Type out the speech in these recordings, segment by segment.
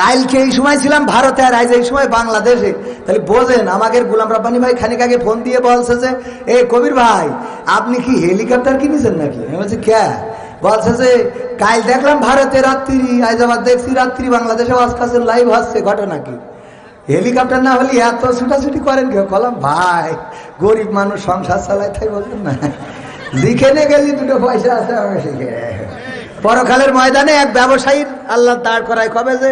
কালকে এই সময় ছিলাম ভারতে আর আজ এই সময় বাংলাদেশে। তাহলে বোঝেন, আমাকে গোলাম রাব্বানি ভাই খানিক আগে ফোন দিয়ে বলছে যে এ কবির ভাই আপনি কি হেলিকপ্টার কিনেছেন নাকি? আমি বলছি কে? বলছে যে কাল দেখলাম ভারতে রাত্রি, আজ আবার দেখছি রাত্রি বাংলাদেশে আজকাল লাইভ আসছে, ঘটনা কি? হেলিকপ্টার না হলে এত ছুটাছুটি করেন কেউ? বললাম ভাই গরিব মানুষ সংসার চালায়, তাই বলছেন না, যেখানে গেলি দুটো পয়সা আছে আমি শিখে। পরকালের ময়দানে এক ব্যবসায়ীর আল্লাহ দাঁড় করায় কবে যে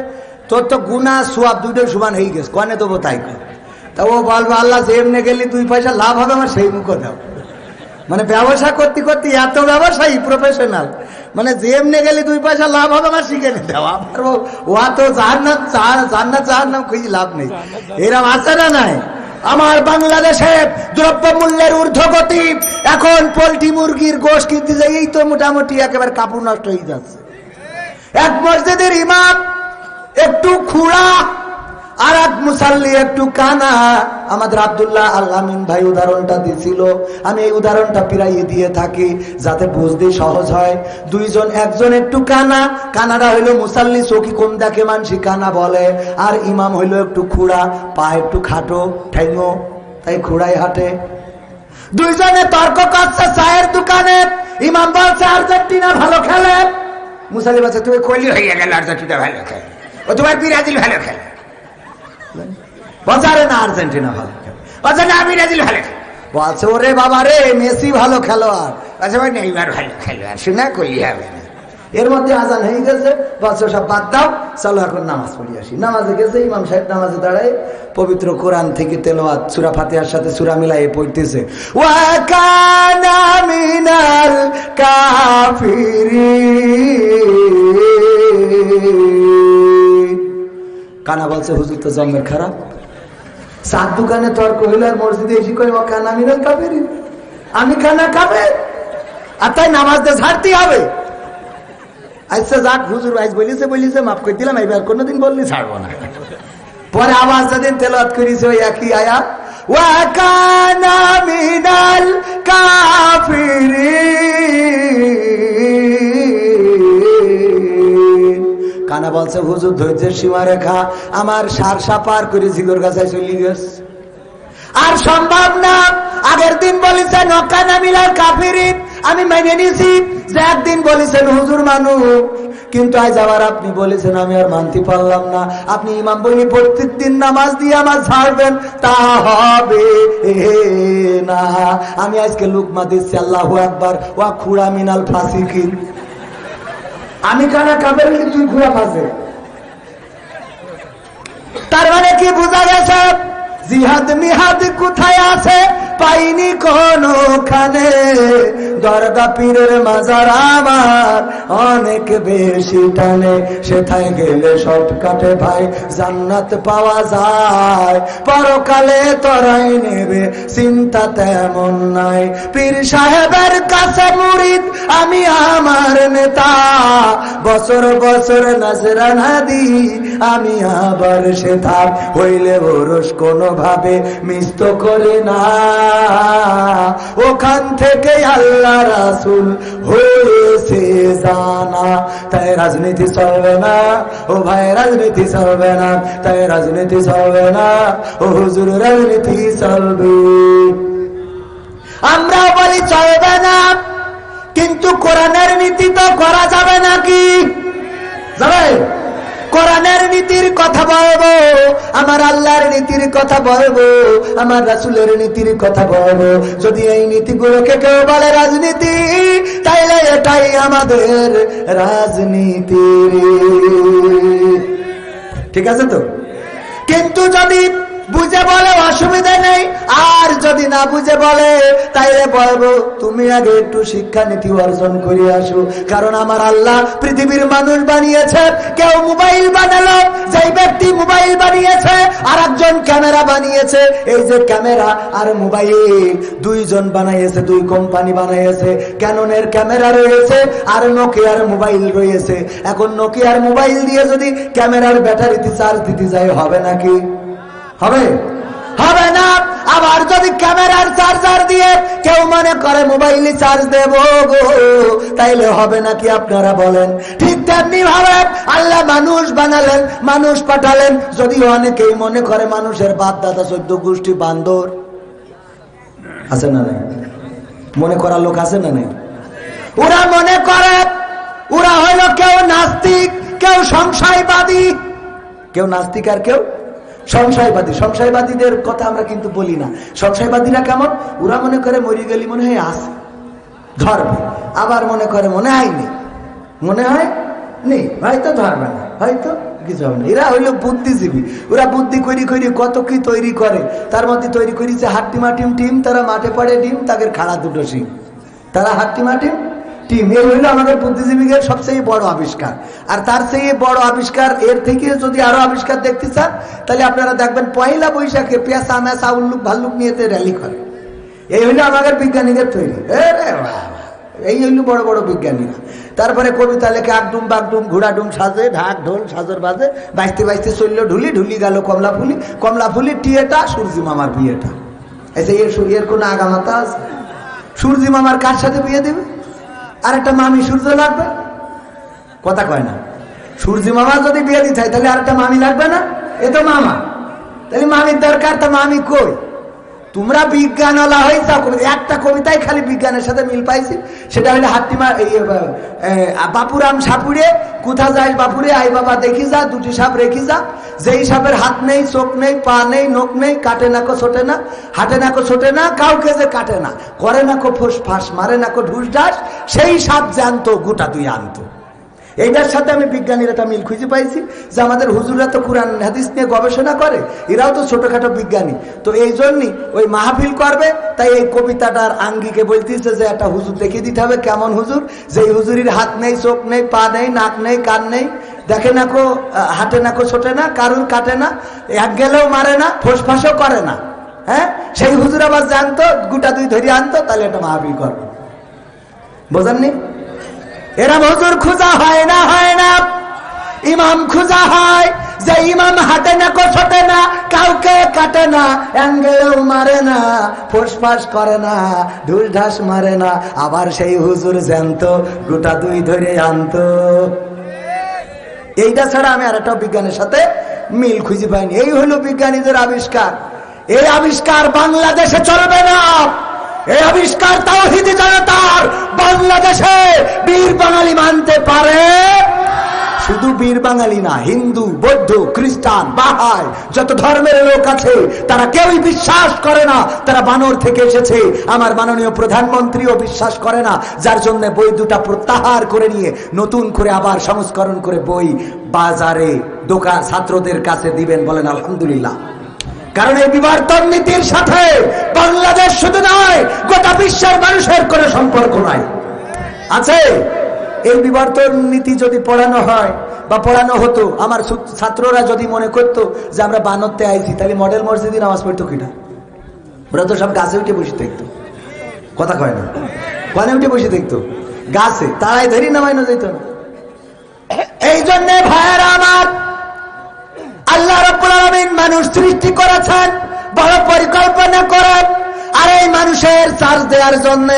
তোর তো গুনাহ সওয়াব দুটোই সমান হয়ে গেছে, কনে দেবো তাই কর। তা ও বলবো আল্লাহ যেমনে গেলি 2 পয়সা লাভ হবে আমার সেই মুখো দাও। মানে ব্যবসা করতে করতে এত ব্যবসায়ী প্রফেশনাল, মানে যেমনে গেলি 2 পয়সা লাভ হবে আমার শিখে নে দেওয়া। ও তো জান্নাত খুঁজে লাভ নেই, এরম আছে না নাই? আমার বাংলাদেশে দ্রব্য মূল্যের ঊর্ধ্বগতি, এখন পোল্ট্রি মুরগির গোশ কিনতে যাই এই তো মোটামুটি একেবারে কাপড় নষ্ট হয়ে যাচ্ছে। এক মসজিদের ইমাম একটু খুড়া আর এক মুসাল্লি একটু কানা। আমাদের আব্দুল্লাহ আল আমিন ভাই উদাহরণটা দিছিল, আমি এই উদাহরণটা প্রায় দিয়ে থাকি যাতে বুঝতে সহজ হয়। দুইজন, একজন একটু কানা, কানারা হইলো মুসাল্লি, চোখি কোন দেখে মানসি কানা বলে, আর ইমাম হইলো একটু খুড়া, পা একটু খাটো ঠেঙ্গো, তাই খুড়াই হাঁটে। দুইজনে তর্ক করছে চায়ের দোকানে। ইমাম বলছে আর্জেন্টিনা ভালো খেলে, মুসাল্লি বলছে তুমি কইলি হয়ে গেল আর্জেন্টিনা ভালো খেলে, ও তোমার ব্রাজিল ভালো খেলে। বাজারে না আর্জেন্টিনা ভালো খেলে, বলছে না ব্রাজিল ভালো খেলে। বলছে ওরে বাবা রে মেসি ভালো খেলোয়াড়, বলছে ভাই নেইমার ভালো খেলোয়াড়, শুনে কইলি হবে না। এর মধ্যে আজান হয়ে গেছে, বলছে সব বাদ দাও, চলো এখন নামাজ পড়ি আসি। নামাজে গেছে, ইমাম সাহেব নামাজে দাঁড়ায় পবিত্র কোরআন থেকে তেলাওয়াত সূরা ফাতিহার সাথে সূরা মিলায়ে পড়তেছে, ওয়া কানা মিনাল কাফিরিন। কানা বলছে হুজুর তো জন্মের খারাপ, চার দোকানে তর্ক হইল আর মসজিদে এসে কই ওয়া কানা মিনাল কাফিরিন, আমি কানা কাফের, আর তাই নামাজ দিয়ে ছাড়তে হবে। আচ্ছা যাক হুজুর আজ বলিছে মাফ করে দিলাম, এবার কোনোদিন বললি ছাড়বো না। পরে আবার যেদিন তেলাওয়াত করেছে ওই একই আয়াত, ওয়া কানা মিনাল কাফিরিন। কানা বলছে হুজুর ধৈর্যের সীমা রেখা আমার সারসা পার করে জিগর গাছায় চলে গেছে, আর সম্ভব না। আগের দিন বলেছেন ওয়া কানা মিনাল কাফিরিন, আমি মেনে নিছি যে একদিন বলেছেন হুজুর মানুষ, কিন্তু আজ আবার আপনি বলেছেন আমি আর মানতে পারলাম না। আপনি ইমাম বলি প্রত্যেক দিন নামাজ দিয়ে আমার ছাড়বেন, তা হবে না। আমি আজকে লুকমা দিচ্ছি আল্লাহু আকবার, ওয়া খুড়া মিনাল ফাসিকিন। আমি কানা কাফের, তুই খুড়া ফাসিক। তার মানে কি বোঝা গেছে? জিহাদ মিহাদ কোথায় আছে পাইনি কোনখানে, দরগা পীরের মাজার আমার অনেক বেশি টানে, সেথায় গেলে শর্টকাটে ভাই জান্নাত পাওয়া যায়, পরকালে তরাই নেবে চিন্তা তেমন নাই। পীর সাহেবের কাছে মুরিদ আমি আমার নেতা, বছর বছর নাজরানা দি আমি আবার সেথা, হইলে ওরস কোনো ভাবে মিষ্ট করে না, ওখান থেকে আল্লাহ রাসূল হয়েছে জানা। তাই রাজনীতি চলবে না ও ভাই, রাজনীতি চলবে না, তাই রাজনীতি চলবে না ও হুজুর, রাজনীতি চলবে। আমরা বলি চলবে না, কিন্তু কোরআনের নীতি তো করা যাবে নাকি? যাবে? কোরআনের নীতির কথা বলবো, আমার আল্লাহর নীতির কথা বলবো, আমার রাসূলের নীতির কথা বলবো। যদি এই নীতিগুলোকে কেউ বলে রাজনীতি, তাইলে এটাই আমাদের রাজনীতি। ঠিক আছে তো? কিন্তু যদি বুঝে বলে অসুবিধা নেই, আর যদি না বুঝে বলে তাইলে বলবো তুমি আগে একটু শিক্ষা নীতি অর্জন করে আসো। কারণ আমার আল্লাহ পৃথিবীর মানুষ বানিয়েছে, কেউ মোবাইল বানালো, যেই ব্যক্তি মোবাইল বানিয়েছে আর একজন ক্যামেরা বানিয়েছে। এই যে ক্যামেরা আর মোবাইল দুইজন বানাইয়েছে, দুই কোম্পানি বানাইয়েছে। ক্যাননের ক্যামেরা রয়েছে আর নোকিয়ার মোবাইল রয়েছে। এখন নোকিয়ার মোবাইল দিয়ে যদি ক্যামেরার ব্যাটারিতে চার্জ দিতে যায় হবে নাকি? হবে? হবে না। আবার যদি ক্যামেরার চার্জার দিয়ে কেউ মনে করে মোবাইলে চার্জ দেব গো, তাইলে হবে নাকি আপনারা বলেন? ঠিক তেমনি ভাবে আল্লাহ মানুষ বানালেন, মানুষ পাঠালেন। যদি অনেকেই মনে করে মানুষের বাপ দাদা 14 গোষ্ঠী বান্দর, আছে না নাই? মনে করার লোক আছে না নাই? ওরা মনে করে ওরা হলো কেউ নাস্তিক, কেউ সংশয়বাদী, কেউ নাস্তিক আর কেউ সংশয়বাদী। সংশয়বাদীদের কথা আমরা কিন্তু বলি না। সংশয়বাদীরা কেমন? ওরা মনে করে মরি গেলি মনে হয় আছে, ধরবে। আবার মনে করে মনে হয় নেই, মনে হয় নেই, হয়তো ধরবে না, হয়তো কিছু হবে না। এরা হইলো বুদ্ধিজীবী। ওরা বুদ্ধি করি করি কত কি তৈরি করে। তার মধ্যে তৈরি করেছে হাট্টিমাটিম টিম, তারা মাঠে পড়ে ডিম, তাদের খাড়া দুটো শিং, তারা হাট্টিমাটিম টিম। এই হইলো আমাদের বুদ্ধিজীবীদের সবচেয়ে বড় আবিষ্কার। আর তার চেয়ে বড় আবিষ্কার, এর থেকে যদি আরো আবিষ্কার দেখতে চান তাহলে আপনারা দেখবেন পয়লা বৈশাখে পেঁচা মেচা উল্লুক ভাল্লুক নিয়ে র্যালি করে। এই হইলো আমাদের বিজ্ঞানীদের তৈরি। এই হইলো বড় বড় বিজ্ঞানীরা। তারপরে কবিতা লেখে আকডুম বাগডুম ঘোড়াডুম সাজে, ঢাক ঢোল সাজর বাজে, বাইশতে বাইশতে চললো ঢুলি, ঢুলি গেল কমলা ফুলি, কমলা ফুলি টিয়েটা সূর্যি মামার বিয়েটা। এসে এর কোনো আগামাতা আছে? সূর্যি মামার কার সাথে বিয়ে দেবে? আর একটা মামি সূর্য লাগবে? কথা কয় না। সূর্যি মামা যদি বিয়ে দিতে হয় তাহলে আর একটা মামি লাগবে না? এ তো মামা, তাহলে মামির দরকার। তা মামি কই? তোমরা বিজ্ঞানওয়ালা হয়ে যাও। একটা কবিতায় খালি বিজ্ঞানের সাথে মিল পাইছি, সেটা হলে হাট্টিমা বাপুরাম সাপুরে, কোথা যাই বাপুরে, আই বাবা দেখি যা, দুটি সাপ রেখি যা। যেই সাপের হাত নেই, চোখ নেই, পা নেই, নখ নেই, কাটে না কো ছোটে না, হাঁটে না কো ছোটে না, কাউকে যে কাটে না, করে না কো ফোস ফাঁস, মারে না কো ঢুস ঢাস, সেই সাপ জানতো গোটা তুই আনতো। এইটার সাথে আমি বিজ্ঞানীর একটা মিল খুঁজে পাইছি যে আমাদের হুজুররা তো কোরআন হাদিস নিয়ে গবেষণা করে, এরাও তো ছোটখাটো বিজ্ঞানী। তো এই জন্যই ওই মাহফিল করবে, তাই এই কবিতাটার আঙ্গিকে বলতেছে যে একটা হুজুর দেখিয়ে দিতে হবে। কেমন হুজুর? যে হুজুরির হাত নেই, চোখ নেই, পা নেই, নাক নেই, কান নেই, দেখে না কো, হাঁটে না কো ছোটে না, কারুর কাটে না, এক গেলেও মারে না, ফোসফাসও করে না। হ্যাঁ, সেই হুজুর আবার জানতো, গোটা দুই ধরে আনতো, তাহলে একটা মাহফিল করবে। বোঝেননি? এরা হুজুর খোঁজা হয় না, হয় না, ইমাম খোঁজা হয়। যে ইমাম হাঁটে না কো ছোটে না, কাউকে কাটে না, অ্যাঙ্গেলেও মারে না, ফোসফাস করে না, ঢুস ঢাস মারে না, আবার সেই হুজুর জানতো, গোটা দুই ধরে আনতো। এইটা ছাড়া আমি আর একটা বিজ্ঞানের সাথে মিল খুঁজে পাইনি। এই হলো বিজ্ঞানীদের আবিষ্কার। এই আবিষ্কার বাংলাদেশে চলবে না। এই আবিষ্কার তাওহীদি জনতার বাংলাদেশে বীর বাঙালি মানতে পারে। শুধু বীর বাঙালি না, হিন্দু, বৌদ্ধ, খ্রিস্টান, বাহাই, যত ধর্মের লোক আছে তারা কেউই বিশ্বাস করে না তারা বানর থেকে এসেছে। আমার মাননীয় প্রধানমন্ত্রীও বিশ্বাস করে না, যার জন্য বই দুটা প্রত্যাহার করে নিয়ে নতুন করে আবার সংস্করণ করে বই বাজারে দোকান ছাত্রদের কাছে দিবেন। বলেন আলহামদুলিল্লাহ। কারণ এই বিবর্তন নীতির সাথে বাংলাদেশ শুধু নয়, গোটা বিশ্বের মানুষের কোনো সম্পর্ক নাই। আছে এই বিবর্তন নীতি যদি পড়ানো হয় বা পড়ানো হতো, আমার ছাত্ররা যদি মনে করতো যে আমরা বানরতে আইছি, তাহলে মডেল মসজিদে নামাজ পড়তো কিনা? ওরা তো সব গাছে উঠে বসে দেখতো। কথা কয় না? কানে উঠে বসে দেখতো গাছে, তারাই ধরি নামাইনো যেত না। এই জন্যে ভাইয়েরা আমার, আল্লাহ রাব্বুল আলামিন মানুষ সৃষ্টি করেছেন, বড় পরিকল্পনা করেন, আর এই মানুষের চার্জ দেওয়ার জন্য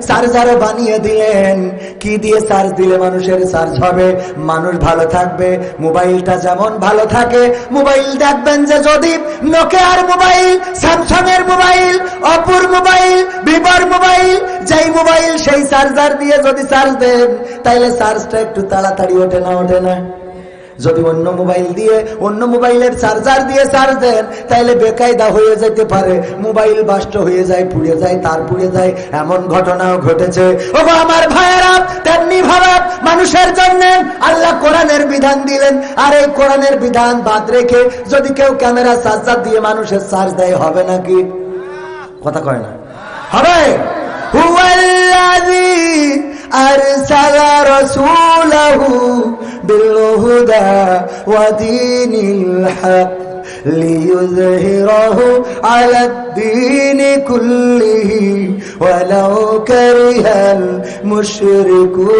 চার্জারও বানিয়ে দিলেন। কি দিয়ে চার্জ দিলে মানুষের চার্জ হবে, মানুষ ভালো থাকবে? মোবাইলটা যেমন ভালো থাকে, মোবাইল দেখবেন যে যদি নোকিয়ার মোবাইল, স্যামসাং এর মোবাইল, অপোর মোবাইল, ভিভোর মোবাইল, যেই মোবাইল সেই চার্জার দিয়ে যদি চার্জ দেন, তাইলে চার্জটা একটু তাড়াতাড়ি ওঠে না? ওঠে না? যদি অন্য মোবাইল দিয়ে, অন্য মোবাইলের চার্জার দিয়ে চার্জ দেন, তাইলে বেকায়দা হয়ে যেতে পারে, মোবাইল বাস্ট হয়ে যায়, পুড়ে যায়, তার পুড়ে যায়, এমন ঘটনাও ঘটেছে। ওগো আমার ভাইয়েরা, তেমনি ভাবে মানুষের জন্য আল্লাহ কোরআনের বিধান দিলেন, আর এই কোরআনের বিধান বাদ রেখে যদি কেউ ক্যামেরা চার্জার দিয়ে মানুষের চার্জ দেয়, হবে নাকি? কথা কয় না? হবে। হুয়াল্লাযী আরসালা রাসূলাহু বিল-হুদা ওয়া দীনিল হক লিইয়ুযহিরাহু আলাদ-দীনি কুল্লিহি ওয়ালাউ কারিহাল মুশরিকুন।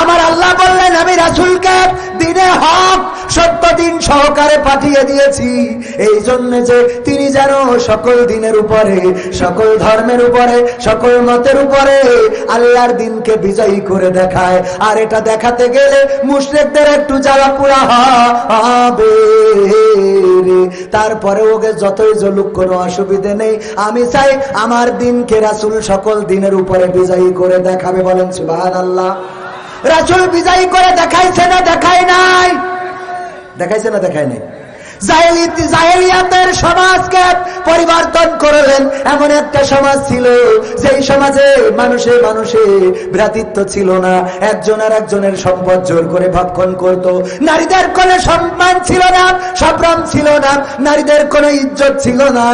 আমার আল্লাহ বললেন, আমি রাসূলকে দ্বীনে হক সত্য দিন সহকারে পাঠিয়ে দিয়েছি, এই জন্য যে তিনি যেন সকল দিনের উপরে, সকল ধর্মের উপরে, সকল মতের উপরে আল্লাহর দিনকে বিজয়ী করে দেখায়। আর এটা দেখাতে গেলে মুশরিকদের একটু জ্বালা পোড়া হবে, তারপরে ওকে যতই জ্বলুক কোনো অসুবিধে নেই। আমি চাই আমার দিনকে রাসূল সকল দিনের উপরে বিজয়ী করে দেখাবে। বলেন সুবহানাল্লাহ। রাসূল বিজয়ী করে দেখাইছে না দেখায় নাই? দেখাইছে না দেখায় নাই? জাহেলিয়াতের সমাজকে পরিবর্তন করলেন। এমন একটা সমাজ ছিল যেই সমাজে মানুষে মানুষে ভ্রাতৃত্ব ছিল না, একজন আর একজনের সম্পদ জোর করে ভক্ষণ করত। নারীদের কোনো সম্মান ছিল না, সম্ভ্রম ছিল না, নারীদের কোনো ইজ্জত ছিল না।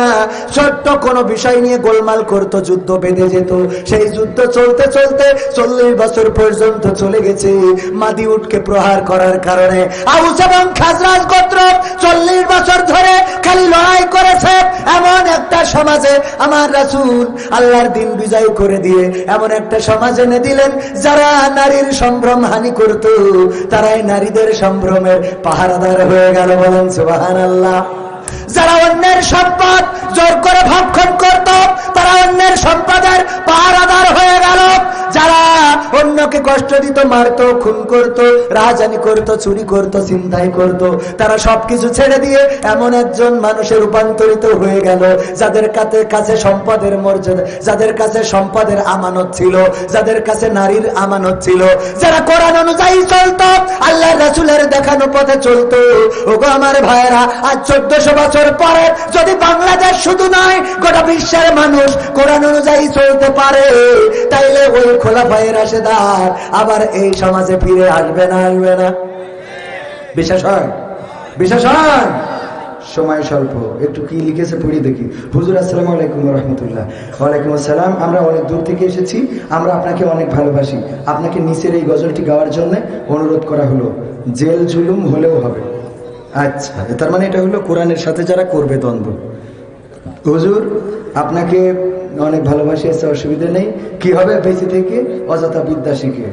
ছোট্ট কোনো বিষয় নিয়ে গোলমাল করত, যুদ্ধ বেঁধে যেত। সেই যুদ্ধ চলতে চলতে 40 বছর পর্যন্ত চলে গেছে। মাদি উটকে প্রহার করার কারণে আউস এবং খাজরাজ গোত্র 40 বছর ধরে খালি লড়াই করেছে। এমন একটা সমাজে আমার রাসূল আল্লাহর দিন বিজয় করে দিয়ে এমন একটা সমাজ এনে দিলেন, যারা নারীর সম্ভ্রম হানি করত তারাই নারীদের সম্ভ্রমের পাহারাদার হয়ে গেল। বলেন সুবহানাল্লাহ। যারা অন্যের সম্পদ জোর করে ভক্ষণ করত তারা অন্যের সম্পদের পাহারাদার হয়ে গেল। যারা অন্যকে কষ্ট দিত, মারত, খুন করত, রাজধানী করত, চুরি করত, ছিনতাই করত, তারা সবকিছু ছেড়ে দিয়ে এমন একজন মানুষে রূপান্তরিত হয়ে গেল যাদের কাছে সম্পদের মর্যাদা, যাদের কাছে সম্পদের আমানত ছিল, যাদের কাছে নারীর আমানত ছিল, যারা কোরআন অনুযায়ী চলতো, আল্লাহর রাসূলের দেখানো পথে চলতো। ওগো আমার ভাইয়েরা, আজ 1400 বছর পরে যদি বাংলাদেশ শুধু নয় গোটা বিশ্বের মানুষ কোরআন অনুযায়ী চলতে পারে, তাইলে ওই খোলাফায়ে রাশেদার আবার এই সমাজে ফিরে আসবে না? আসবে না? বিশ্বাস হয়? বিশ্বাস হয়? সময় স্বল্প, একটু কি লিখেছে পড়ি দেখি। হুজুর আসসালামু আলাইকুম ওয়া রাহমাতুল্লাহ। ওয়ালাইকুম আসসালাম। আমরা অনেক দূর থেকে এসেছি, আমরা আপনাকে অনেক ভালোবাসি। আপনাকে নিচের এই গজলটি গাওয়ার জন্য অনুরোধ করা হলো। জেল জুলুম হলেও হবে। আচ্ছা, তার মানে এটা হলো কোরআনের সাথে যারা করবে দ্বন্দ্ব। হুজুর আপনাকে অনেক ভালোবাসি, আছে অসুবিধা নেই। কি হবে বেঁচে থেকে? অযথা বিদ্যা শিখে।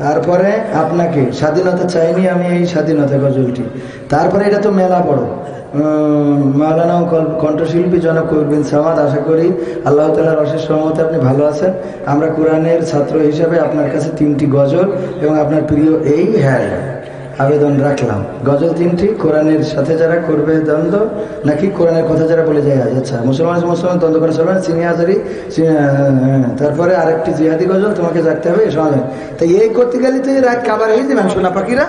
তারপরে আপনাকে স্বাধীনতা চাইনি আমি, এই স্বাধীনতা গজলটি। তারপরে এটা তো মেলা বড় মাওলানা কণ্ঠশিল্পী জনাব কবির বিন সামাদ। আশা করি আল্লাহ তাআলার অশেষ রহমতে আপনি ভালো আছেন। আমরা কোরআনের ছাত্র হিসাবে আপনার কাছে 3টি গজল এবং আপনার প্রিয় এই আবেদন রাখলাম। গজল 3টি, কোরআনের সাথে যারা করবে দ্বন্দ্ব, নাকি কোরআনের কথা যারা বলে যায়। আচ্ছা, মুসলমান দ্বন্দ্ব করে চলবেন, চিনি হাজারি। তারপরে আরেকটি জিহাদি গজল, তোমাকে জাগতে হবে সমাজে। তাই এই করতে গেলে তো রাত কাবার হয়ে যাবেন সোনা পাখিরা।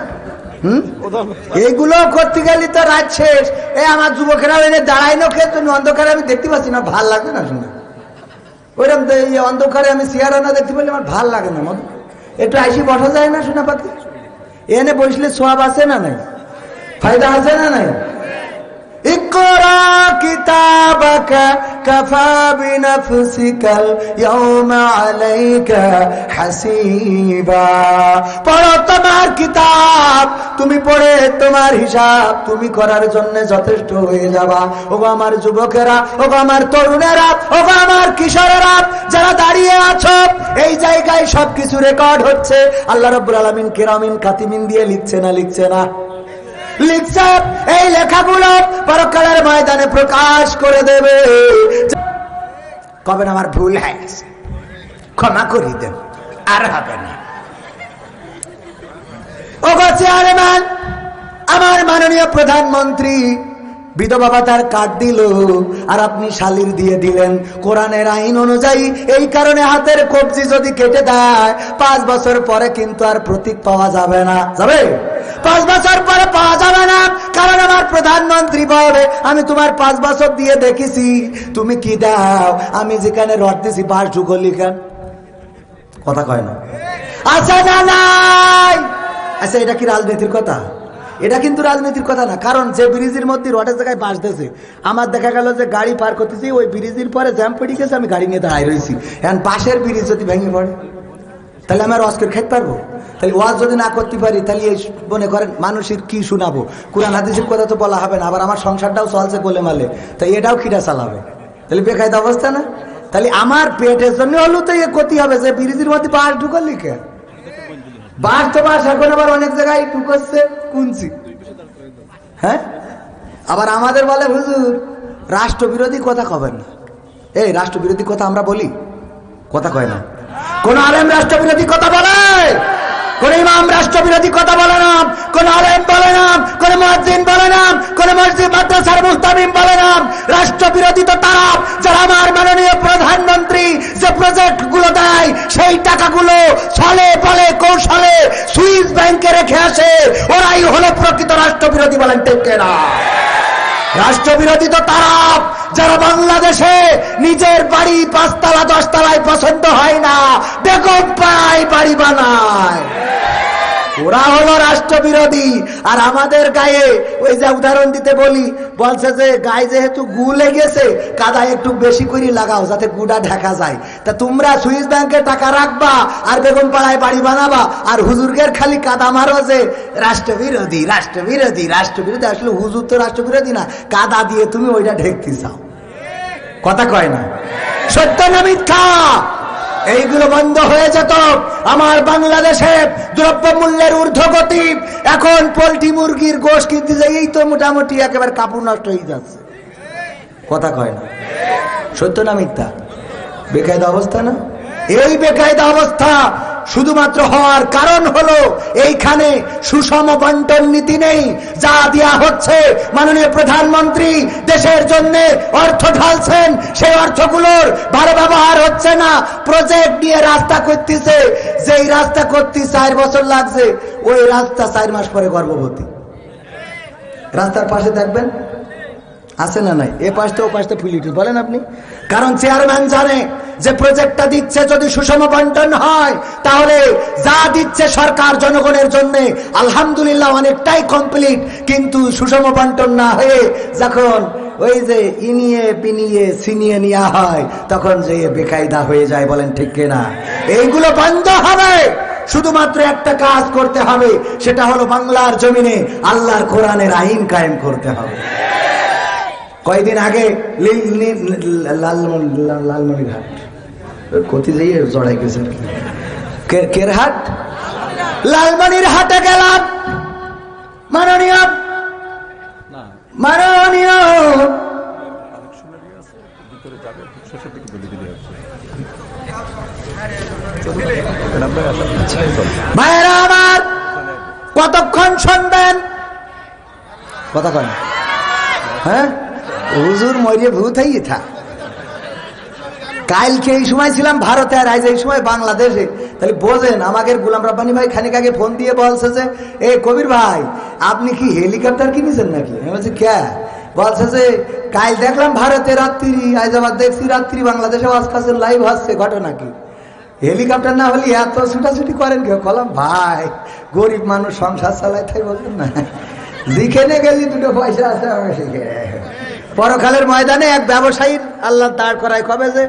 এইগুলো করতে গেলে তো রাত শেষ। আমার যুবকেরা এনে দাঁড়াই না খেয়ে অন্ধকারে আমি দেখতে পাচ্ছি না, ভাল লাগবে না শোনা। ওইরকম অন্ধকারে আমি চেয়ারা না দেখতে পারলে আমার ভাল লাগে না। একটু আইসি বসা যায় না সোনা পাখি? এনে বসলে সওয়াব আছে না নাই? ফায়দা আছে না নাই? ইকরা কিতাবাকা কাফা বিনাফসিকাল ইয়াওমা আলাইকা হাসিবা। পড়ো তোমার কিতাব, তুমি পড়ে তোমার হিসাব তুমি করার জন্য যথেষ্ট হয়ে যাবা। ওগো আমার যুবকেরা, ওগো আমার তরুণেরা, ওগো আমার কিশোরেরা যারা দাঁড়িয়ে আছো, এই জায়গায় সবকিছু রেকর্ড হচ্ছে। আল্লাহ রাব্বুল আলামিন কিরামিন কাতিমিন দিয়ে লিখছে না? লিখছে না? লিখছে। এই লেখাগুলো পরকালের ময়দানে প্রকাশ করে দেবে। কবে আমার ভুল হয়ে গেছে, ক্ষমা করে দেন, আর হবে না। ওগো চেয়ারম্যান, আমার মাননীয় প্রধানমন্ত্রী বিধবা ভাতার কার্ড দিল আর আপনি শালির দিয়ে দিলেন কোরআনের আইন অনুযায়ী। এই কারণে হাতের কবজি যদি কেটে দেয় 5 বছর পরে কিন্তু আর প্রতীক পাওয়া যাবে না। যাবে? 5 বছর পরে পাওয়া যাবে না, কারণ আমার প্রধানমন্ত্রী বলবে আমি তোমার 5 বছর দিয়ে দেখেছি তুমি কি দাও। আমি যেখানে রড দিছি বাস ঢুকো লিখেন, কথা কয় না? আচ্ছা না নাই? আচ্ছা, এটা কি রাজনীতির কথা? এটা কিন্তু রাজনীতির কথা না। কারণ যে ব্রিজের মধ্যে রডের জায়গায় বাস দিয়েছে, আমার দেখা গেল যে গাড়ি পার করতেছি, ওই ব্রিজের পরে জ্যাম পড়ে গেছে, আমি গাড়ি নিয়ে দাঁড়াই রয়েছি। এখন পাশের ব্রিজ যদি ভেঙে পড়ে তাহলে আমার অস্কার খাইতে পারবো? তাহলে ওয়াজ যদি না করতে পারি তাহলে মনে করেন মানুষের কি শোনাবো? কোরআন হাদিসের কথা তো বলা হবে না, আবার আমার সংসারটাও চলছে গোলে মালে, তাই এটাও কিটা চালাবে? তাহলে বেকায়দা অবস্থা না? তাহলে আমার পেটের জন্য হলেও তো এ ক্ষতি হবে যে ব্রিজের মধ্যে বাস ঢুকার লিখে। বাস তো বাস এখন আবার অনেক জায়গায় ঢুকাচ্ছে কুঞ্চি। হ্যাঁ, আবার আমাদের বলে হুজুর রাষ্ট্রবিরোধী কথা কবেন না। এই রাষ্ট্রবিরোধী কথা আমরা বলি? কথা কয় না। কোন আলেম রাষ্ট্রবিরোধী কথা বলে? কোন ইমাম রাষ্ট্রবিরোধী কথা বলে না, কোন আলেম বলে না, কোন মুয়াজ্জিন বলে না, কোন মসজিদ মাদ্রাসার মুস্তামিম বলে না। রাষ্ট্রবিরোধী তো তারা যারা আমার মাননীয় প্রধানমন্ত্রী যে প্রজেক্ট গুলো দেয় সেই টাকাগুলো ছলে বলে কৌশলে সুইস ব্যাংকে রেখে আসে, ওরাই হলো প্রকৃত রাষ্ট্রবিরোধী। বলেন ঠিক কিনা? রাষ্ট্রবিরোধী তো তারা যারা বাংলাদেশে নিজের বাড়ি 5 তলা 10 তলায় পছন্দ হয় না, বেগম পাড়ায় বাড়ি বানায়, ওরা হলো রাষ্ট্রবিরোধী। আর আমাদের গায়ে ওই যে উদাহরণ দিতে বলি, বলছে যে গায়ে যেহেতু গু লেগেছে কাদা একটু বেশি করে লাগাও যাতে গুটা ঢাকা যায়। তা তোমরা সুইস ব্যাংকে টাকা রাখবা আর বেগম পাড়ায় বাড়ি বানাবা, আর হুজুরগের খালি কাদা মারো যে রাষ্ট্রবিরোধী রাষ্ট্রবিরোধী রাষ্ট্রবিরোধী। আসলে হুজুর তো রাষ্ট্রবিরোধী না, কাদা দিয়ে তুমি ওইটা ঢেকতে চাও। কথা কয় না? সত্য না মিথ্যা? এইগুলো বন্ধ হয়ে যেত। আমার বাংলাদেশে দ্রব্য মূল্যের ঊর্ধ্বগতি, এখন পোল্ট্রি মুরগির গোশ কিনতে যাই তো মোটামুটি একেবারে কাপড় নষ্ট হয়ে যাচ্ছে। কথা কয় না? সত্য না মিথ্যা? বেকায়দা অবস্থা না? এই বেকায়দা অবস্থা শুধুমাত্র হওয়ার কারণ হলো এইখানে সুষম বন্টন নীতি নেই। যা দেয়া হচ্ছে মাননীয় প্রধানমন্ত্রী দেশের জন্য অর্থ ঢালছেন, সেই অর্থগুলোর ভালো ব্যবহার হচ্ছে না। প্রজেক্ট নিয়ে রাস্তা করতেছে, যেই রাস্তা করতে 4 বছর লাগছে ওই রাস্তা 4 মাস পরে গর্ভবতী। রাস্তার পাশে দেখবেন আছে না নাই, এ পাশে ও পাশে ফুলিটি বলেন আপনি। কারণ চেয়ারম্যান জানে যে প্রজেক্টটা দিচ্ছে যদি সুষম বন্টন হয় তাহলে যা দিচ্ছে সরকার জনগণের জন্য আলহামদুলিল্লাহ অনেকটাই কমপ্লিট, কিন্তু সুষম বন্টন না হয়ে যখন ওই যে ইনিয়ে পিনিয়ে ছিনিয়ে নেওয়া হয় তখন যে বেকায়দা হয়ে যায়। বলেন ঠিক কিনা? এইগুলো বন্ধ হবে। শুধুমাত্র একটা কাজ করতে হবে, সেটা হলো বাংলার জমিনে আল্লাহর কোরআনের আইন কায়েম করতে হবে। কয়েকদিন আগে লালমনিরহাট কোথায় যাইয়ে জড়াই গেছে কেরহাট, লালমনিরহাটে গেলাম। মাননীয় ভাইয়েরা আমার, কতক্ষণ শুনবেন? কথা কয় না? হ্যাঁ, হুজুর মরিয়ে ভূত হয়ে থা। কালকে এই সময় ছিলাম ভারতে আর আজ এই সময় বাংলাদেশে। তাহলে বোঝেন, আমাকে গোলাম রাব্বানি ভাই খানিক আগে ফোন দিয়ে বলছে যে এ কবির ভাই আপনি কি হেলিকপ্টার কিনেছেন নাকি? আমি বলছি কে? বলছে যে কাল দেখলাম ভারতে রাত্রি, আজ আবার দেখছি রাত্রি বাংলাদেশে আজকাল লাইভ হচ্ছে, ঘটনা কি? হেলিকপ্টার না হলে এত ছুটাছুটি করেন কেউ? বললাম ভাই গরিব মানুষ সংসার চালায়, তাই বলছেন না, যেখানে গেলি 2 পয়সা আছে আমি শিখে। পরকালের ময়দানে এক ব্যবসায়ীর আল্লাহ দাঁড় করায় কবে যে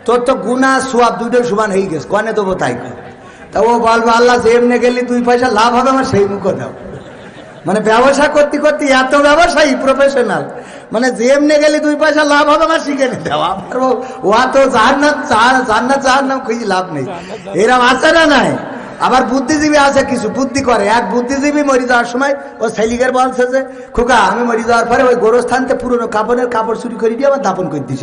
তোর তো গুনাহ সওয়াব দুটোই সমান হয়ে গেছে, কনে দেবো তাই কর। তা ও বলবো আল্লাহ যেমনে গেলি 2 পয়সা লাভ হবে আমার সেই মুখো দাও। মানে ব্যবসা করতে করতে এত ব্যবসায়ী প্রফেশনাল, মানে যেমনে গেলি 2 পয়সা লাভ হবে আমার শিখে নিতে দেওয়া। ও তো জাহান্নাম খুঁজে লাভ নেই, এরকম আছে না নাই? আবার বুদ্ধিজীবী আছে, কিছু বুদ্ধি করে। এক বুদ্ধিজীবী মরি যাওয়ার সময় ও ছেলিগের বলছে যে খোকা আমি মরি যাওয়ার পরে ওই গোরস্থানতে পুরনো কাপড় চুরি করে দিয়ে আমার দাপন করে দিস।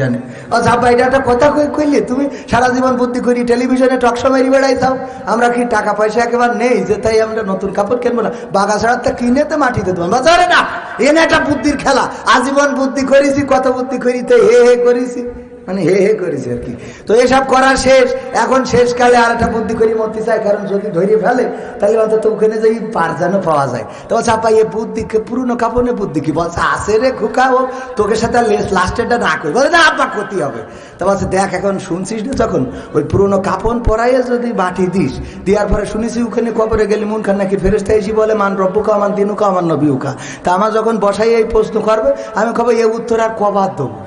ও যাবা, এটা একটা কথা কইলে তুমি সারা জীবন বুদ্ধি করি টেলিভিশনে টকশো মেরি বেড়াই যাও। আমরা কি টাকা পয়সা একেবারে নেই যে তাই আমরা নতুন কাপড় কিনবো না? বাগা ছাড়াতে কিনে তো মাটিতে দেবো বাজারে না। এনে একটা বুদ্ধির খেলা, আজীবন বুদ্ধি করেছি, কত বুদ্ধি করিতে হে হে করেছি, মানে হে হে করেছে আর কি। তো এসব করা শেষ, এখন শেষকালে আর একটা বুদ্ধি করি মরতে চাই, কারণ যদি ধরে ফেলে তাহলে অন্তত ওখানে যাই পার যেন পাওয়া যায়। তো চাপা এই বুদ্ধি পুরনো কাপড়ে বুদ্ধি কি বলছে আসে রে খুকা, ও তোকে সাথে লাস্টেরটা না করি বলে না আপা ক্ষতি হবে। তো বলছে দেখ এখন শুনছিস না, যখন ওই পুরনো কাপড় পরাইয়ে যদি বাটি দিস, দেওয়ার পরে শুনেছি ওখানে কবরে গেলে মন খান নাকি ফেরেশতা এসে বলে মান রব্বুকা আমার দিনুকা আমার নবীউকা। তা আমার যখন বসাই এই প্রশ্ন করবে আমি কবে এ উত্তর আর কবার দেবো?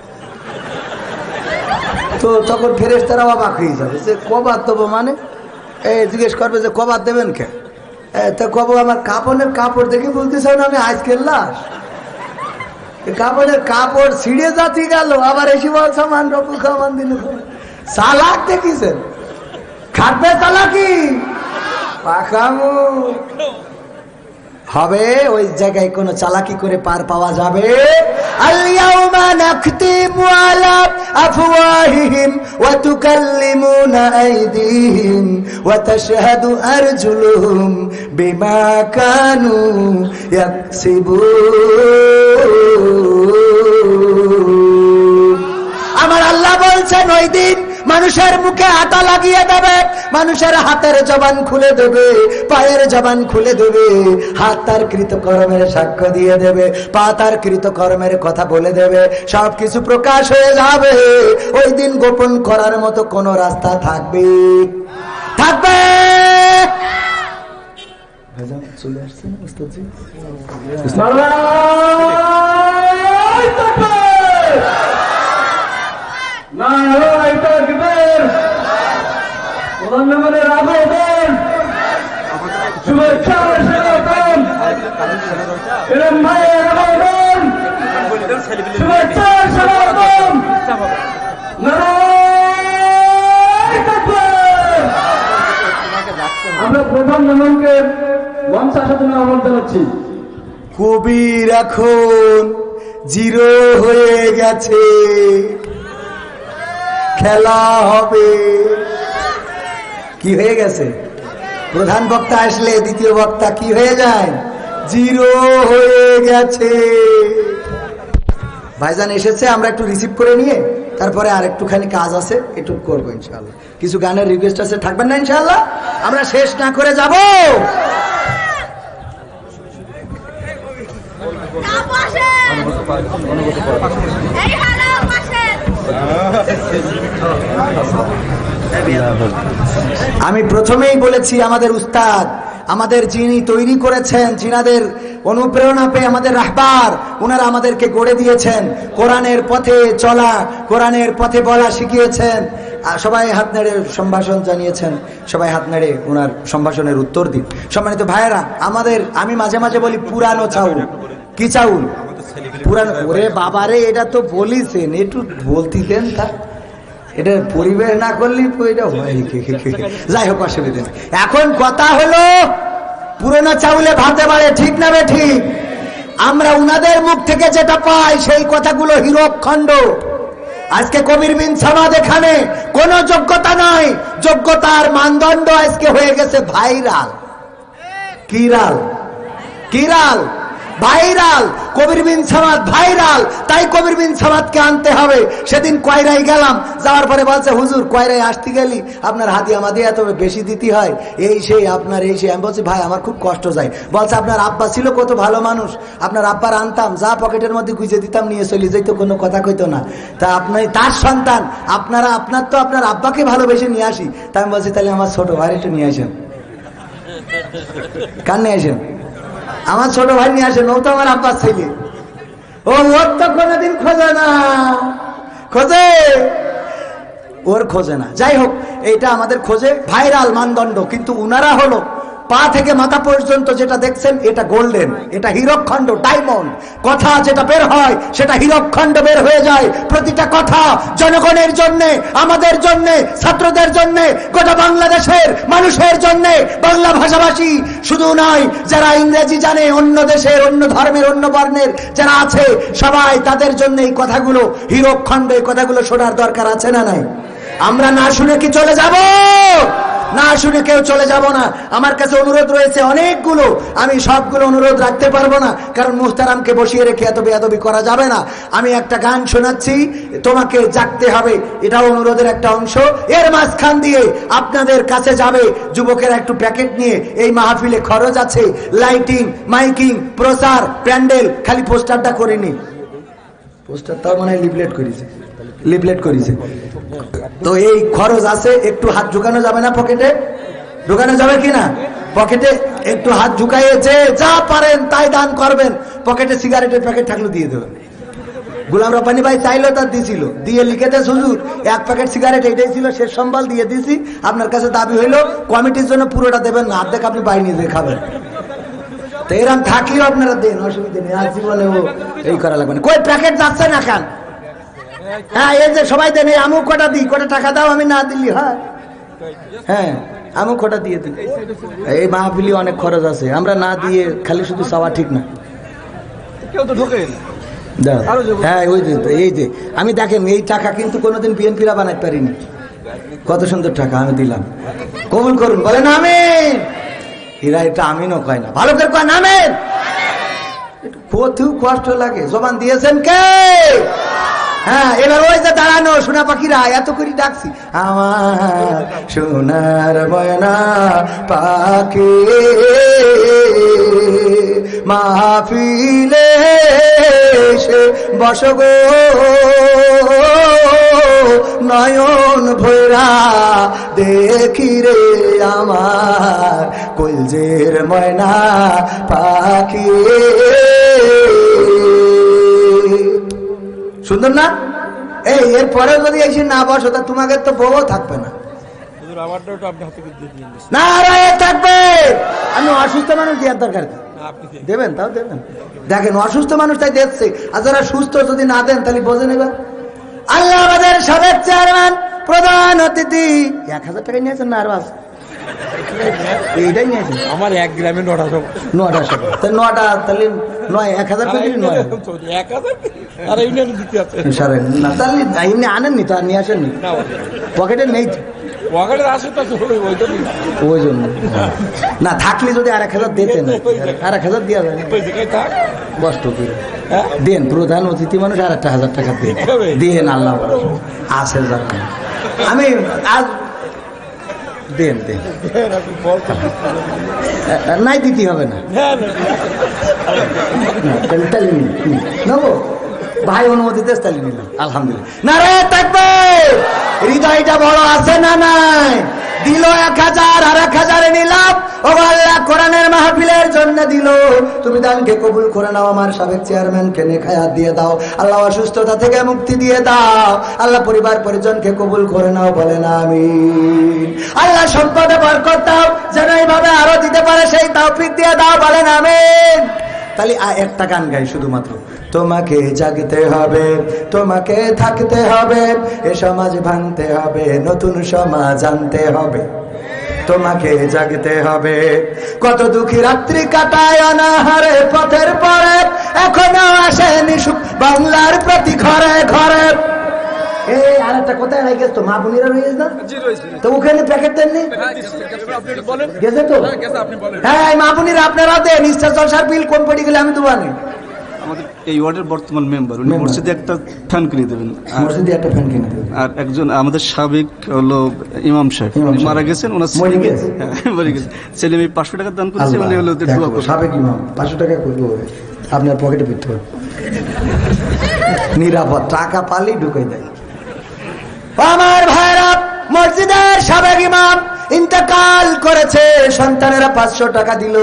তো তখন ফেরেশতারা অবাক হয়ে যাবে যে কবার দেবো মানে, জিজ্ঞেস করবে যে কবার দেবেন কে? তা কব আমার কাপড়ের কাপড় দেখে বলতে চাও না আমি আজকের লাশ? কাপড়ের কাপড় ছিঁড়ে যাচ্ছি গেল, আবার এসে বলছে মান রব্বু খামান দিন। চালাক দেখিছেন, খাটবে চালাকি পাখামু। হবে, ওই জায়গায় কোনো চালাকি করে পার পাওয়া যাবে। আল-ইয়াউমা নাখতিমু আলা আফওয়াহিহিম ওয়া তুকাল্লিমুনা আইদিহিম ওয়া তাশহাদু আরজুলুহুম বিমা কানু ইয়াকসিবুন। আমার আল্লাহ বলছেন ওই দিন মানুষের মুখে আটা লাগিয়ে দেবে, মানুষের হাতের জবান খুলে দেবে, পায়ের জবান খুলে দেবে, হাত তার কৃতকর্মের সাক্ষ্য দিয়ে দেবে, পা তার কৃতকর্মের কথা বলে দেবে, সবকিছু প্রকাশ হয়ে যাবে। ওই দিন গোপন করার মতো কোন রাস্তা থাকবে? চলে আসছে না উস্তাদজি? আমরা প্রধান মেহমানকে মঞ্চে আসার জন্য আহ্বান জানাচ্ছি। কবির এখন জিরো হয়ে গেছে, খেলা হবে। কি হয়ে গেছে? প্রধান বক্তা আসলে দ্বিতীয় বক্তা কি হয়ে যায়? জিরো হয়ে গেছে। ভাইজান এসেছে, আমরা একটু রিসিভ করে নিয়ে তারপরে আর একটুখানি কাজ আছে, একটু করবো ইনশাআল্লাহ। কিছু গানের রিকোয়েস্ট আছে, থাকবেন না ইনশাআল্লাহ? আমরা শেষ না করে যাব। আমি প্রথমেই বলেছি আমাদের উস্তাদ, আমাদের যিনি তৈরি করেছেন, যিনাদের অনুপ্রেরণা পেয়ে আমাদের রাহবার, ওনারা আমাদেরকে গড়ে দিয়েছেন, কোরআনের পথে চলা, কোরআনের পথে বলা শিখিয়েছেন। সবাই হাত নেড়ে সম্ভাষণ জানিয়েছেন, সবাই হাত নেড়ে ওনার সম্ভাষণের উত্তর দিন। সম্মানিত ভাইয়েরা, আমি মাঝে মাঝে বলি পুরানো চাউল। কি চাউল? পুরানো। ওরে বাবারে, এটা তো বলিছেন, একটু বলতে দেন। তা এটা পরিবেশ না করলে এটা হয়। যাই হোক, অসুবিধা নেই। এখন কথা হলো পুরোনো চাউলে ভাতে বাড়ে, ঠিক না বে ঠিক? আমরা উনাদের মুখ থেকে যেটা পাই সেই কথাগুলো হীরকখণ্ড। আজকে কবির বিন সামাদ এখানে কোন যোগ্যতা নাই, যোগ্যতার মানদণ্ড আজকে হয়ে গেছে ভাইরাল। কিরাল ভাইরাল। কবির বিন সামাদ ভাইরাল, তাই কবির বিন সামাদকে আনতে হবে। সেদিন কয়রাই গেলাম, যাওয়ার পরে বলছে হুজুর কয়রাই আসতে গেলি আপনার হাদিয়া মাদিয়া এত বেশি দিতে হয়, এই সেই আপনার এই সেই। আমি বলছি ভাই আমার খুব কষ্ট যায়। বলছে আপনার আব্বা ছিল কত ভালো মানুষ, আপনার আব্বার আনতাম, যা পকেটের মধ্যে গুঁজে দিতাম নিয়ে চলে যেত, কোনো কথা কইতো না। তা আপনি তার সন্তান, আপনার তো আপনার আব্বাকে ভালোবেসে নিয়ে আসি। তা আমি বলছি তাহলে আমার ছোট ভাই একটু নিয়ে আসেন। কার নিয়ে আসেন? আমার ছোট ভাই নিয়ে আসেন, ও তো আমার আব্বার ছেলে। ওর তো কোনোদিন খোঁজে না, ওর খোঁজে না। যাই হোক, এইটা আমাদের খোঁজে, ভাইরাল মানদণ্ড। কিন্তু উনারা হলো পা থেকে মাথা পর্যন্ত যেটা দেখছেন এটা গোল্ডেন, এটা হীরকখণ্ড, ডায়মন্ড। কথা যেটা বের হয় সেটা হীরকখণ্ড বের হয়ে যায়। প্রতিটা কথা জনগণের জন্য, আমাদের জন্য, ছাত্রদের জন্য, গোটা বাংলাদেশের মানুষের জন্য, বাংলা ভাষাভাষী শুধু নয়, যারা ইংরেজি জানে, অন্য দেশের, অন্য ধর্মের, অন্য বর্ণের যারা আছে সবাই, তাদের জন্য এই কথাগুলো হীরকখণ্ড। এই কথাগুলো শোনার দরকার আছে না নাই? আমরা না শুনে কি চলে যাব? না শুনে কেউ চলে যাব না। আমার কাছে অনুরোধ রয়েছে অনেকগুলো, আমি সবগুলো অনুরোধ রাখতে পারবো না, কারণ মুহতারামকে বসিয়ে রেখে এত বেয়াদবি করা যাবে না। আমি একটা গান শোনাচ্ছি, তোমাকে জাগতে হবে, এটাও অনুরোধের একটা অংশ। এর মাঝখান দিয়ে আপনাদের কাছে যাবে যুবকেরা একটু প্যাকেট নিয়ে। এই মাহফিলে খরচ আছে, লাইটিং, মাইকিং, প্রচার, প্যান্ডেল, খালি পোস্টারটা করিনি। পোস্টারটাও মানে লিফলেট করেছে তো এই খরচ আছে। একটু হাত ঢুকানো যাবে না পকেটে? ঢুকানো যাবে কিনা? পকেটে একটু হাত ঢুকাইয়েছে, যা পারেন তাই দান করবেন। পকেটে সিগারেটের প্যাকেট থাকলে দিয়ে দেবেন। গোলাম রব্বানী ভাই চাইলো, তার দিছিল, দিয়ে লিখেছে হুজুর 1 প্যাকেট সিগারেট, এটাই ছিল শেষ সম্বল, দিয়ে দিছি। আপনার কাছে দাবি হইলো কমিটির জন্য পুরোটা দেবেন না, অর্ধেক আপনি বাই নিয়ে খাবেন। তো এরকম থাকিও আপনারা দেন, অসুবিধা নেই। আর জীবনে এই করা লাগবে না। কই প্যাকেট যাচ্ছে না খান? হ্যাঁ, এই যে সবাই দেন, আমু কটা দিই, কটা টাকা দাও, আমি না দিলি হয়। হ্যাঁ, আমি খোটা দিয়ে দিই। এই মাহফিলি অনেক খরচ আছে, আমরা না দিয়ে খালি শুধু চাওয়া ঠিক না। কেউ তো ঢোকে না। দাও। হ্যাঁ ওই যে এই যে আমি দেখেন এই টাকা কিন্তু কোনোদিন বিএনপিরা বানাতে পারিনি। কত সুন্দর টাকা আমি দিলাম, কবুল করুন বলেন আমিন। এরা এটা আমিনও কয় না, ভালো করে কয় না আমিন। কত কষ্ট লাগে, জবান দিয়েছেন কে? হ্যাঁ এবার ওই যে দাঁড়ানো সোনা পাখিরা এত করে ডাকছি, আমার সোনার ময়না পাখি মাহফিলে এসে বসো গো, নয়ন ভৈরা দেখি রে আমার কলজের ময়না পাখি। সুন্দর না? এই এরপরে যদি এসে না বসো তা তোমাকে তো বউ থাকবে না। না থাকবে। আমি অসুস্থ মানুষ দেওয়ার দরকার দেবেন, তাও দেবেন। দেখেন অসুস্থ মানুষ তাই দেখছে, আর যারা সুস্থ যদি না দেন তাহলে বোঝে নেবেন। আল্লাহ আমাদের সাবেক চেয়ারম্যান প্রধান অতিথি 1000 টাকা নিয়েছেন না? আর বাস এইটাই নিয়েছেন আমার 1 গ্রামে 9টা 9টা তাহলে 1000 টাকা 1000 আর এই নিয়ে দিতে আছে না, তাহলে এমনি আনেননি তো আর নিয়ে আসেননি, পকেটে নেই পকেটে আসে তো ওই জন্য। না থাকলে যদি 1000 দিতেন, 1000 দেওয়া যায় কষ্ট করে দেন। প্রধান অতিথি মানুষ আর 1000 টাকা দেন, আল্লাহ আছে যারা। আমি আজ দেন দেন নাই দিতে হবে না, নেবো ভাই অনুমতিতে তালি নিলাম আলহামদুলিল্লাহ। না রে থাকবে, হৃদয়টা বড় আছে না নাই? দিল 1000 আর 1000 নিলাম, ও আল্লাহ কোরআনের মাহফিলের জন্য দিল, তুমি দানকে কবুল করে নাও। আমার সাবেক চেয়ারম্যানকে নেক হায়াত দিয়ে দাও আল্লাহ, অসুস্থতা থেকে মুক্তি দিয়ে দাও আল্লাহ, পরিবার পরিজনকে কবুল করে নাও বলেন আমিন। আল্লাহ সম্পদে বরকত দাও, যেন এইভাবে আরো দিতে পারে সেই তৌফিক দিয়ে দাও বলেন আমিন। তাহলে একটা গান গাই শুধুমাত্র, তোমাকে জাগতে হবে, তোমাকে থাকতে হবে, এ সমাজ ভাঙতে হবে, নতুন সমাজ আনতে হবে। তোমাকে জাগতে হবে, কত দুঃখী রাত্রি কাটায় অনাহারে পথের পরে, এখনো আসেনি সুখ বাংলার প্রতি ঘরে ঘরে। এই আরেকটা কোথায় গেছে তো, মা বোনেরা রয়েছে না তো ওখানে প্যাকেট দেননি গেছে তো? হ্যাঁ মা বোনেরা আপনারা দেন, ইচ্ছা জলসার বিল কম পড়ে গেলে আমি দেবো না। আমাদের এই ওয়ার্ডের বর্তমান মেম্বার, উনি মসজিদে একটা ফ্যান কিনে দেবেন, মসজিদে একটা ফ্যান কিনে দেবেন। আর একজন আমাদের সাবেক হলো ইমাম সাহেব, মারা গেছেন, ওনার মরে গেছে, ছেলে মেয়ে 500 টাকা দান করেছে, উনি হলো দোয়া করবেন। সাবেক ইমাম 500 টাকা করবো আপনার পকেটে পিঠতে হবে, নিরাপদ টাকা পালেই ঢুকাই দেয়। আমার ভাইরা, মসজিদের সাবেক ইমাম ইন্তেকাল করেছে, সন্তানেরা 500 টাকা দিল,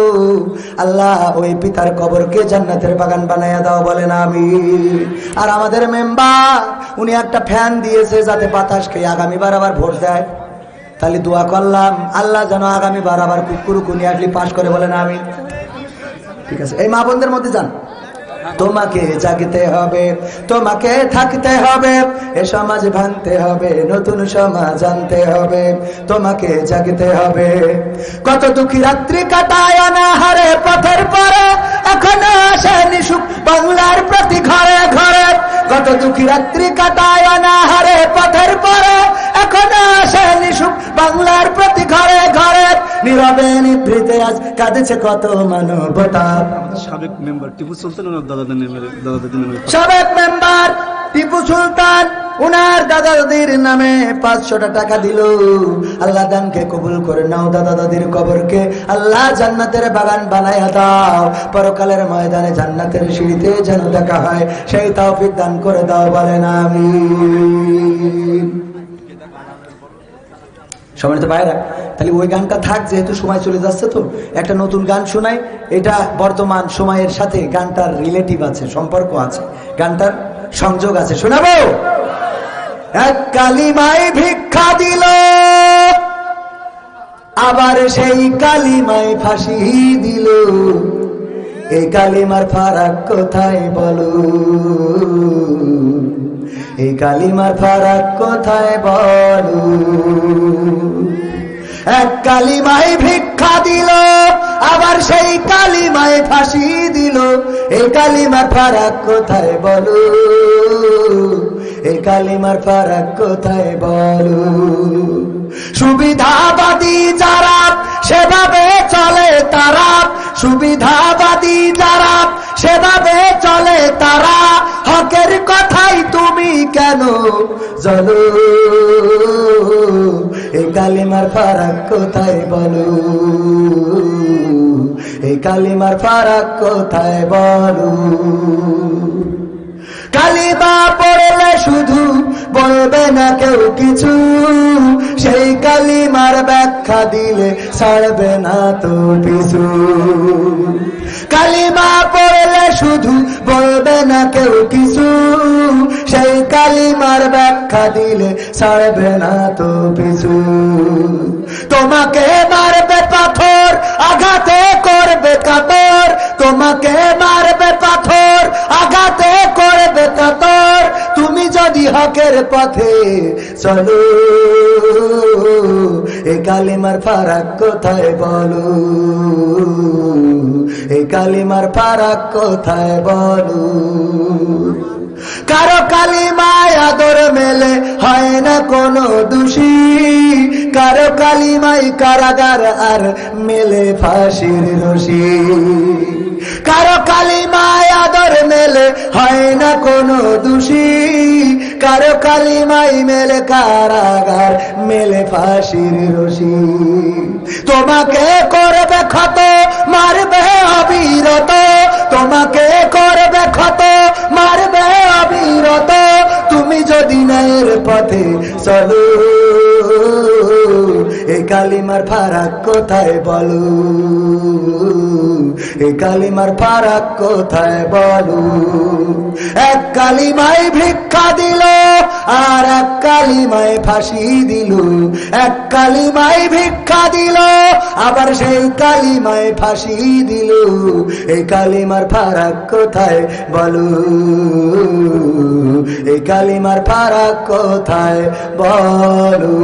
আল্লাহ ওই পিতার কবরকে জান্নাতের বাগান বানাইয়া দাও বলেন আমিন। আর আমাদের মেম্বার উনি একটা ফ্যান দিয়েছে যাতে বাতাস খেয়ে আগামীবার আবার ভোট দেয়, তাহলে দোয়া করলাম আল্লাহ যেন আগামীবার আবার কুকুর কুনি আসলে পাশ করে বলেন আমিন। ঠিক আছে, এই মা বোনদের মধ্যে যান। তোমাকে জাগতে হবে, তোমাকে থাকতে হবে, এ সমাজ ভাঙতে হবে, নতুন সমাজ আনতে হবে। তোমাকে জাগতে হবে, কত দুঃখী রাত্রি কাটায় অনাহারে পথের পরে, এখনো আসেনি সুখ বাংলার প্রতি ঘরে ঘরে। কত দুঃখী রাত্রি কাটায় অনাহারে পথের পরে, এখনো আসেনি সুখ বাংলার প্রতি ঘরে ঘরে। নীরবে নিভৃতে আজ কাঁদছে কত মানবতা। সাবেক মেম্বার টিপু সুলতান, ওনার দাদা দাদির নামে সাবেক মেম্বার টিপু সুলতান উনার দাদা দাদির নামে 500 টাকা দিল। আল্লাহ দানকে কবুল করে নাও, দাদা দাদির কবরকে আল্লাহ জান্নাতের বাগান বানায়া দাও, পরকালের ময়দানে জান্নাতের সিঁড়িতে যেন দেখা হয় সেই তৌফিক দান করে দাও বলেন আমিন। সম্মানিত ভাইরা, তাহলে ওই গানটা থাক, যেহেতু সময় চলে যাচ্ছে তো একটা নতুন গান শোনাই। এটা বর্তমান সময়ের সাথে গানটার রিলেটিভ আছে, সম্পর্ক আছে, গানটার সংযোগ আছে, শোনাবো। এক কালিমায় ভিক্ষা দিল, আবার সেই কালিমায় ফাঁসি দিল, এই কালিমার ফারাক কোথায় বলো, এই কালিমার ফারাক কোথায় বলো। এক কালিমায় ভিক্ষা দিল, আবার সেই কালিমায় ফাঁসি দিল। এই কালিমার ফারাক কোথায় বলো, এই কালিমার ফারাক কোথায় বলো। সুবিধাবাদী যারা সেভাবে চলে তারা, সুবিধাবাদী যারা সেভাবে চলে তারা, হকের কথাই তুমি কেন জানো। এই কালিমার ফারাক কোথায় বলো, এই কালিমার ফারাক কোথায় বলো। কালিমা পড়লে শুধু বলবে না কেউ কিছু, সেই কালিমার ব্যাখ্যা দিলে ছাড়বে না তো পিছু। কালিমা পড়লে শুধু বলবে না কেউ কিছু, সেই কালিমার ব্যাখ্যা দিলে ছাড়বে না তো পিছু। তোমাকে মারবে পাথর, আঘাতে করবে কাতর, তোমাকে মারবে পাথর, আঘাতে করবে কাতর, তুমি যদি হকের পথে চলো। এই কালিমার ফারাক কোথায় বলো, এই কালিমার ফারাক কোথায় বলো। কারো কালিমায় আদর মেলে হয় না কোনো দোষী, কারো কালিমায় কারাগার আর মেলে ফাঁসির রশি। কারো কালিমায় আদর মেলে হয় না কোনো দোষী, কারো কালিমায় মেলে কারাগার মেলে ফাঁসির রশি। তোমাকে করবে ক্ষত মারবে অবিরত, তোমাকে করবে ক্ষত মারবে অবিরত, তুমি যদি ন্যায়ের পথে চলো। এই কালিমার ফারাক কোথায় বলো, এই কালিমার ফারাক কোথায় বলো। এক কালিমায় ভিক্ষা দিল, আর এক কালিমায় ফাঁসি দিল। এক কালিমায় ভিক্ষা দিল, আবার সেই কালিমায় ফাঁসি দিল। এই কালিমার ফারাক কোথায় বলো, এই কালিমার ফারাক কোথায় বলো।